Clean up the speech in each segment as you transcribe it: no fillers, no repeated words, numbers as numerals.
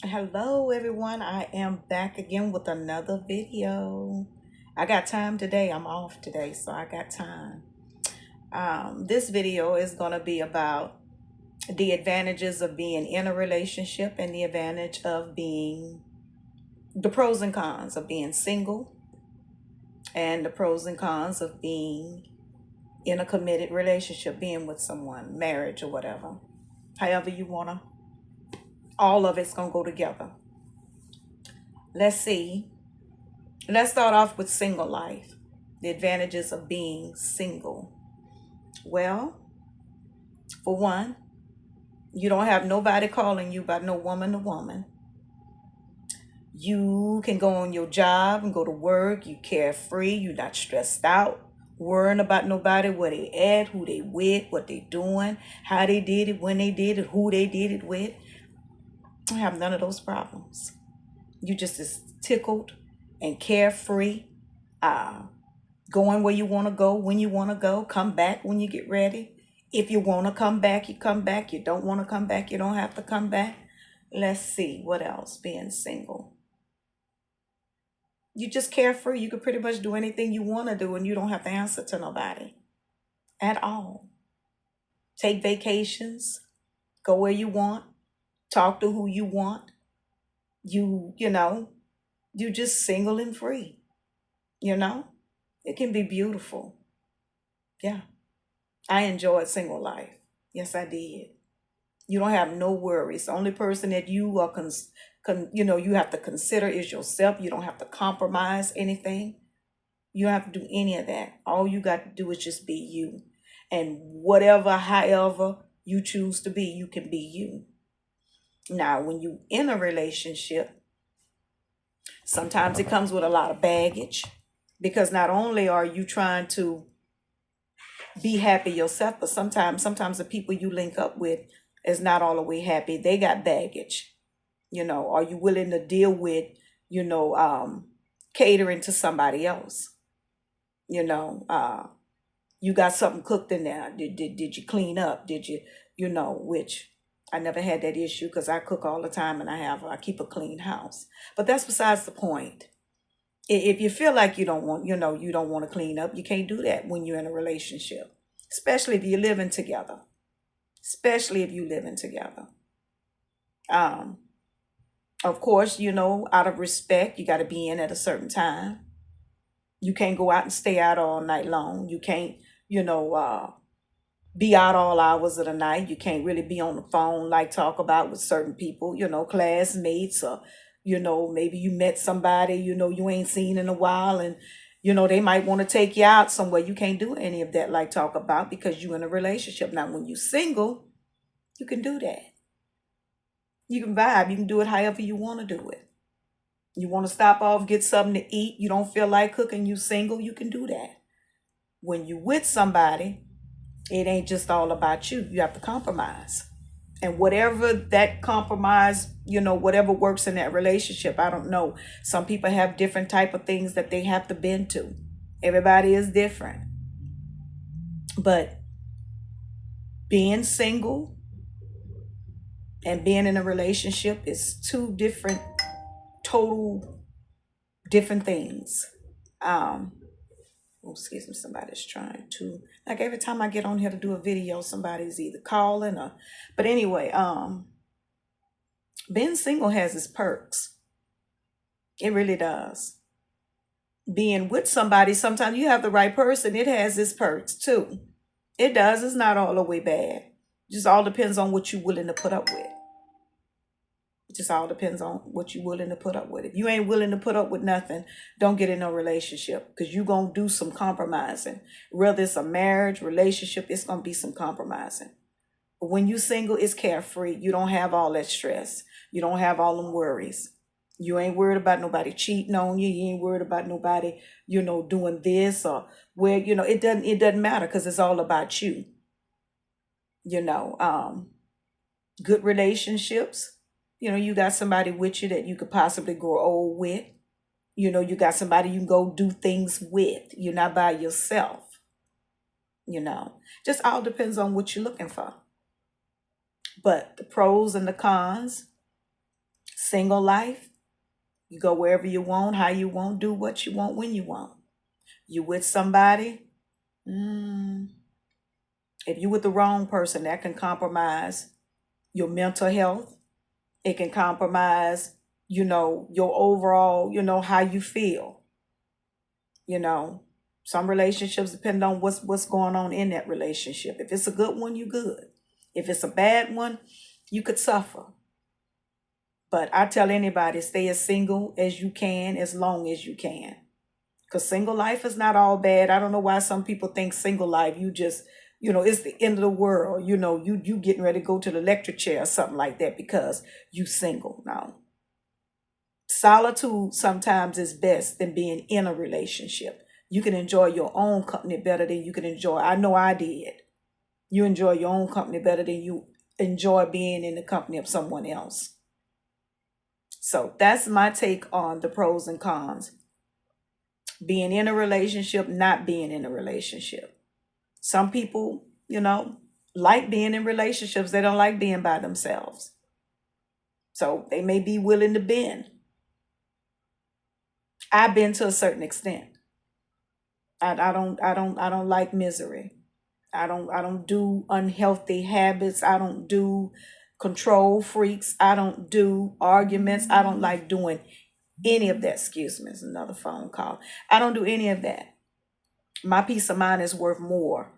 Hello everyone, I am back again with another video. I got time today. I'm off today, so I got time. This video is going to be about the advantages of being in a relationship and the pros and cons of being single and the pros and cons of being in a committed relationship, being with someone, marriage or whatever. However you want to, all of it's going to go together. Let's see. Let's start off with single life. The advantages of being single. Well, for one, you don't have nobody calling you about no woman to woman. You can go on your job and go to work. You carefree. You're not stressed out, worrying about nobody, where they at, who they with, what they doing, how they did it, when they did it, who they did it with. I have none of those problems. You just as tickled and carefree. Uh, Going where you want to go, when you want to go, come back when you get ready. If you want to come back, you come back. You don't want to come back, you don't have to come back. Let's see, what else? Being single. You just carefree. You can pretty much do anything you want to do and you don't have to answer to nobody at all. Take vacations, go where you want, talk to who you want. You just single and free, you know? It can be beautiful. Yeah. I enjoyed single life. Yes, I did. You don't have no worries. The only person that you are you have to consider is yourself. You don't have to compromise anything. You don't have to do any of that. All you got to do is just be you. And whatever, however you choose to be, you can be you. Now, when you in a relationship, sometimes it comes with a lot of baggage because not only are you trying to be happy yourself, but sometimes the people you link up with is not all the way happy. They got baggage. Are you willing to deal with, you know, um, catering to somebody else? You know, you got something cooked in there. Did you clean up? Did you, which I never had that issue because I cook all the time and I keep a clean house. But that's besides the point. If you feel like you don't want to clean up, you can't do that when you're in a relationship, especially if you're living together. Especially if you're living together. Um, of course, out of respect, you got to be in at a certain time. You can't go out and stay out all night long. You can't, you know, uh, be out all hours of the night. You can't really be on the phone like talk about with certain people, classmates or, maybe you met somebody, you ain't seen in a while and, they might want to take you out somewhere. You can't do any of that like talk about because you're in a relationship. Now, when you're single, you can do that. You can vibe. You can do it however you want to do it. You want to stop off, get something to eat. You don't feel like cooking. You single. You can do that. When you with somebody, it ain't just all about you. You have to compromise. And whatever that compromise, whatever works in that relationship, I don't know. Some people have different type of things that they have to bend to. Everybody is different. But being single and being in a relationship is two different, total different things. Um, excuse me, somebody's trying to, like, every time I get on here to do a video, somebody's either calling or, but anyway, being single has its perks. It really does. Being with somebody, sometimes you have the right person, it has its perks too. It does. It's not all the way bad. Just all depends on what you're willing to put up with. It just all depends on what you're willing to put up with. If you ain't willing to put up with nothing, don't get in no relationship because you're going to do some compromising. Whether it's a marriage, relationship, it's going to be some compromising. But when you're single, it's carefree. You don't have all that stress. You don't have all them worries. You ain't worried about nobody cheating on you. You ain't worried about nobody, doing this or where, it doesn't matter because it's all about you. You know, good relationships. You got somebody with you that you could possibly grow old with. You got somebody you can go do things with. You're not by yourself. Just all depends on what you're looking for. But the pros and the cons, Single life, you go wherever you want, how you want, do what you want, when you want. You with somebody, mm, if you with the wrong person, that can compromise your mental health. It can compromise, your overall, how you feel. You know, some relationships depend on what's going on in that relationship. If it's a good one, you good. If it's a bad one, you could suffer. But I tell anybody, stay as single as you can, as long as you can. Because single life is not all bad. I don't know why some people think single life, you just, it's the end of the world. You getting ready to go to the electric chair or something like that because you single. No. Solitude sometimes is best than being in a relationship. You can enjoy your own company better than you can enjoy. I know I did. You enjoy your own company better than you enjoy being in the company of someone else. So that's my take on the pros and cons. Being in a relationship, not being in a relationship. Some people, like being in relationships. They don't like being by themselves. So they may be willing to bend. I've been to a certain extent. I don't like misery. I don't do unhealthy habits. I don't do control freaks. I don't do arguments. I don't like doing any of that. Excuse me, it's another phone call. I don't do any of that. My peace of mind is worth more,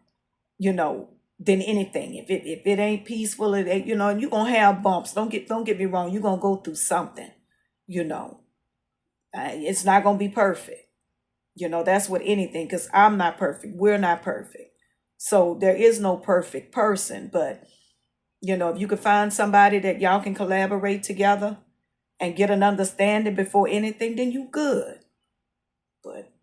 than anything. If it ain't peaceful, it ain't, and you're gonna have bumps. Don't get me wrong, you're gonna go through something, you know. It's not gonna be perfect. That's what anything, because I'm not perfect. We're not perfect. So there is no perfect person. But, if you could find somebody that y'all can collaborate together and get an understanding before anything, then you good. But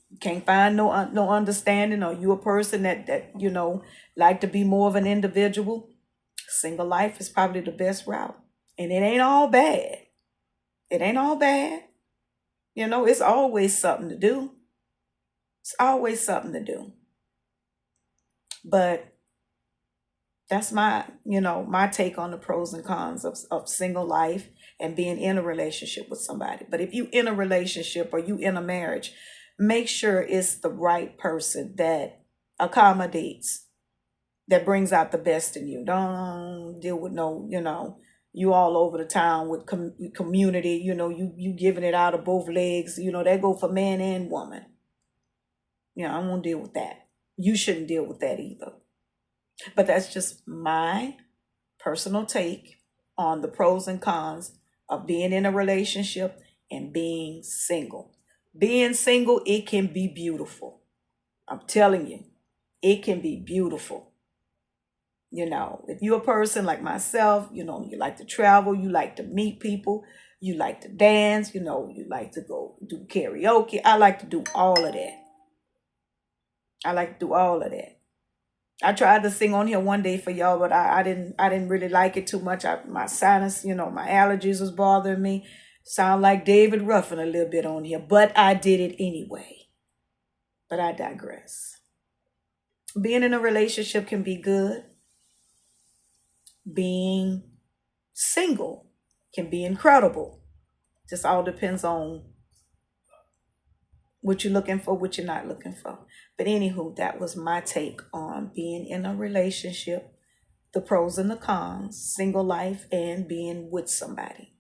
you can't find no understanding, or you a person that like to be more of an individual, single life is probably the best route. And it ain't all bad. It ain't all bad. It's always something to do. It's always something to do. But that's my take on the pros and cons of single life and being in a relationship with somebody. But if you in a relationship or you in a marriage, make sure it's the right person that accommodates, that brings out the best in you. Don't deal with you all over the town with community, you giving it out of both legs. That go for man and woman. I won't deal with that. You shouldn't deal with that either. But that's just my personal take on the pros and cons of being in a relationship and being single. Being single, it can be beautiful. I'm telling you, it can be beautiful. If you're a person like myself, you like to travel, you like to meet people, you like to dance, you like to go do karaoke. I like to do all of that. I tried to sing on here one day for y'all, but I didn't really like it too much. My sinus, my allergies was bothering me. Sound like David Ruffin a little bit on here, but I did it anyway. But I digress. Being in a relationship can be good. Being single can be incredible. Just all depends on what you're looking for, what you're not looking for. But anywho, that was my take on being in a relationship, the pros and the cons, single life, and being with somebody.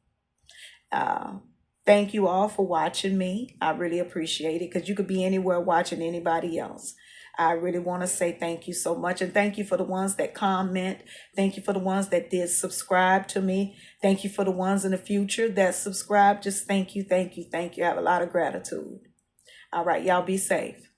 Thank you all for watching me. I really appreciate it, because you could be anywhere watching anybody else. I really want to say thank you so much. And thank you for the ones that comment. Thank you for the ones that did subscribe to me. Thank you for the ones in the future that subscribe. Just thank you, thank you, thank you. I have a lot of gratitude. All right, y'all be safe.